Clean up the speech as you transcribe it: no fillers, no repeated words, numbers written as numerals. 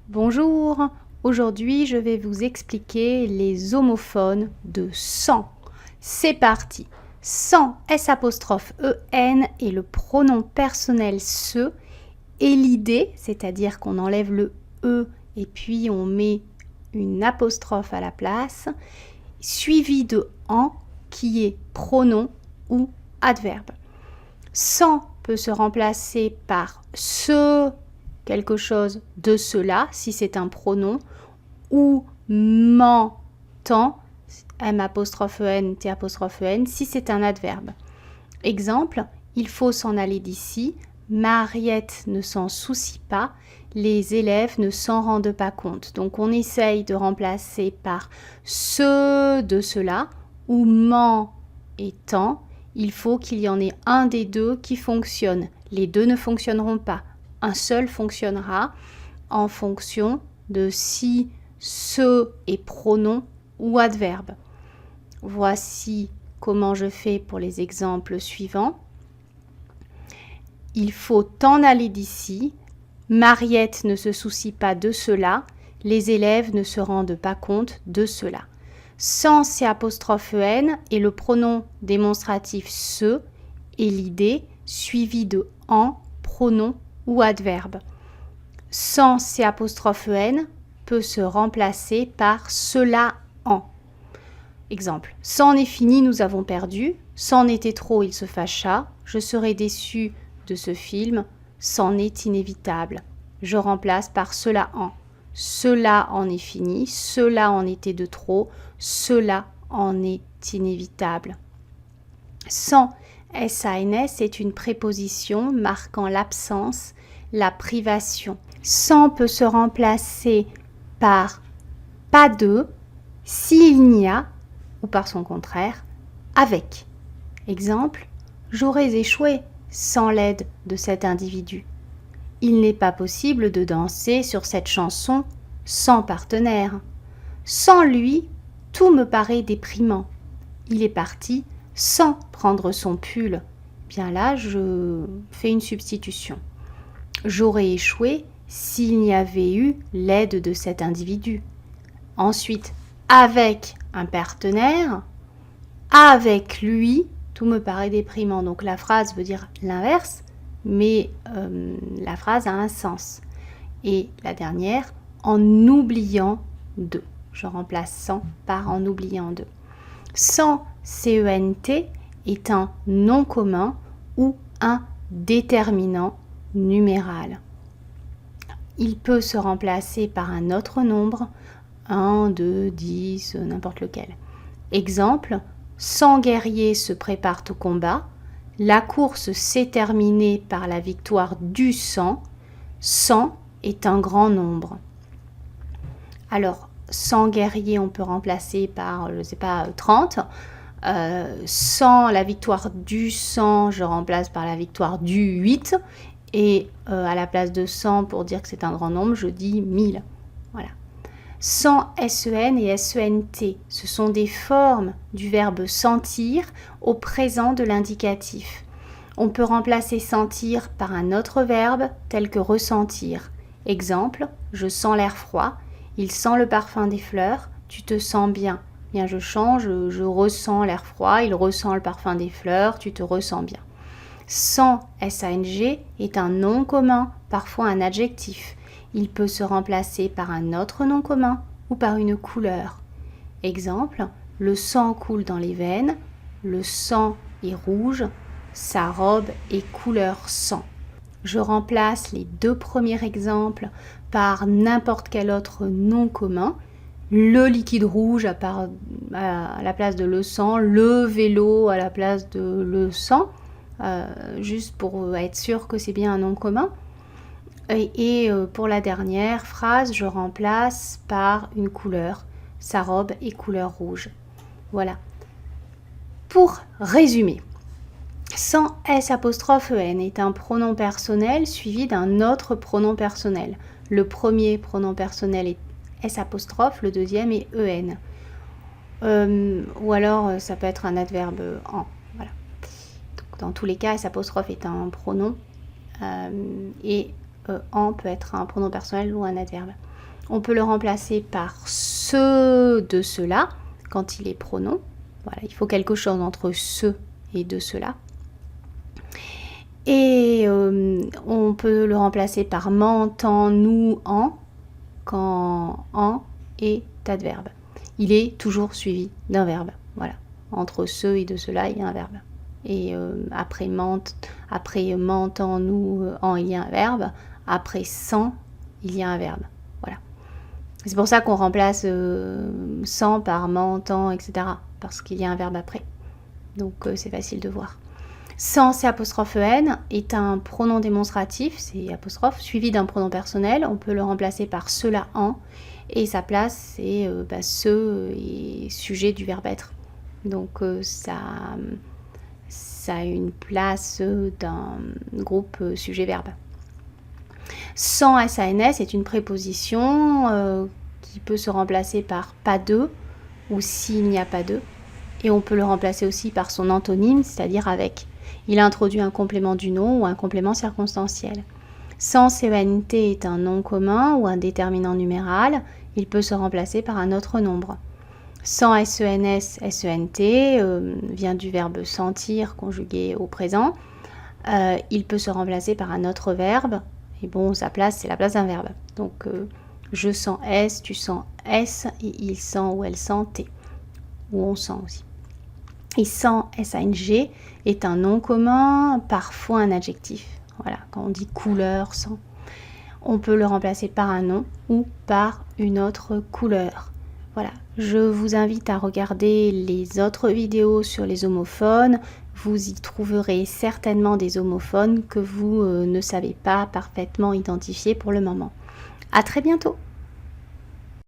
Bonjour, aujourd'hui je vais vous expliquer les homophones de sans. C'est parti. Sans S''EN est le pronom personnel se et l'idée, c'est-à-dire qu'on enlève le E et puis on met une apostrophe à la place, suivi de en qui est pronom ou adverbe. Sans peut se remplacer par ce quelque chose de cela, si c'est un pronom, ou m'entend, M''EN, T''EN, si c'est un adverbe. Exemple, il faut s'en aller d'ici, Mariette ne s'en soucie pas, les élèves ne s'en rendent pas compte. Donc on essaye de remplacer par ce de cela, ou m'en étant, il faut qu'il y en ait un des deux qui fonctionne. Les deux ne fonctionneront pas. Un seul fonctionnera en fonction de si ce est pronom ou adverbe. Voici comment je fais pour les exemples suivants. Il faut t'en aller d'ici. Mariette ne se soucie pas de cela. Les élèves ne se rendent pas compte de cela. Sans C''EN et le pronom démonstratif se et l'idée suivi de en, pronom ou adverbe. Sans C''EN peut se remplacer par cela en. Exemple, c'en est fini, nous avons perdu. C'en était trop, il se fâcha. Je serai déçu de ce film. C'en est inévitable. Je remplace par cela en. Cela en est fini. Cela en était de trop. Cela en est inévitable. Sans SANS est une préposition marquant l'absence, la privation. Sans peut se remplacer par pas de, s'il n'y a, ou par son contraire, avec. Exemple, j'aurais échoué sans l'aide de cet individu. Il n'est pas possible de danser sur cette chanson sans partenaire. Sans lui, tout me paraît déprimant. Il est parti sans prendre son pull. Bien là, je fais une substitution. J'aurais échoué s'il n'y avait eu l'aide de cet individu. Ensuite, avec un partenaire, avec lui, tout me paraît déprimant. Donc la phrase veut dire l'inverse, mais la phrase a un sens. Et la dernière, en oubliant de. Je remplace sans par en oubliant de. Sans CENT est un nom commun ou un déterminant numéral. Il peut se remplacer par un autre nombre, 1, 2, 10, n'importe lequel. Exemple, 100 guerriers se préparent au combat. La course s'est terminée par la victoire du 100. 100 est un grand nombre. Alors, 100 guerriers, on peut remplacer par, je ne sais pas, 30. 100, la victoire du 100, je remplace par la victoire du 8. Et à la place de 100, pour dire que c'est un grand nombre, je dis 1000. Voilà. Sans SEN et SENT, ce sont des formes du verbe sentir au présent de l'indicatif. On peut remplacer sentir par un autre verbe tel que ressentir. Exemple, je sens l'air froid, il sent le parfum des fleurs, tu te sens bien. Bien, je change, je ressens l'air froid, il ressent le parfum des fleurs, tu te ressens bien. Sans SANG est un nom commun, parfois un adjectif. Il peut se remplacer par un autre nom commun ou par une couleur. Exemple, le sang coule dans les veines, le sang est rouge, sa robe est couleur sang. Je remplace les deux premiers exemples par n'importe quel autre nom commun. Le liquide rouge à la place de le sang, le vélo à la place de le sang, juste pour être sûr que c'est bien un nom commun. Et pour la dernière phrase, je remplace par une couleur. Sa robe est couleur rouge. Voilà. Pour résumer, sans S''EN est un pronom personnel suivi d'un autre pronom personnel. Le premier pronom personnel est S'', le deuxième est EN. Ou alors ça peut être un adverbe en. Voilà. Donc, dans tous les cas, S' est un pronom et en peut être un pronom personnel ou un adverbe. On peut le remplacer par ce, de cela, quand il est pronom. Voilà, il faut quelque chose entre ce et de cela. Et on peut le remplacer par m'entend, nous, en, quand en est adverbe. Il est toujours suivi d'un verbe. Voilà. Entre ce et de cela, il y a un verbe. Et après m'entend, nous, en, il y a un verbe. Après sans, il y a un verbe. Voilà. C'est pour ça qu'on remplace sans par m'entend, etc. Parce qu'il y a un verbe après. Donc c'est facile de voir. Sans, c'est apostrophe en, est un pronom démonstratif, c'est apostrophe, suivi d'un pronom personnel. On peut le remplacer par cela en, et sa place, c'est ce et sujet du verbe être. Donc ça a une place d'un groupe sujet-verbe. Sans, sans, est une préposition qui peut se remplacer par pas de, ou s'il n'y a pas de. Et on peut le remplacer aussi par son antonyme, c'est-à-dire avec. Il introduit un complément du nom ou un complément circonstanciel. Sans, cent est un nom commun ou un déterminant numéral. Il peut se remplacer par un autre nombre. Sans, sens, sent vient du verbe sentir conjugué au présent. Il peut se remplacer par un autre verbe. Et bon, sa place, c'est la place d'un verbe. Donc, je sens S, tu sens S, et il sent ou elle sent T. Ou on sent aussi. Et sans, sang, est un nom commun, parfois un adjectif. Voilà, quand on dit couleur, sans. On peut le remplacer par un nom ou par une autre couleur. Voilà, je vous invite à regarder les autres vidéos sur les homophones. Vous y trouverez certainement des homophones que vous ne savez pas parfaitement identifier pour le moment. À très bientôt!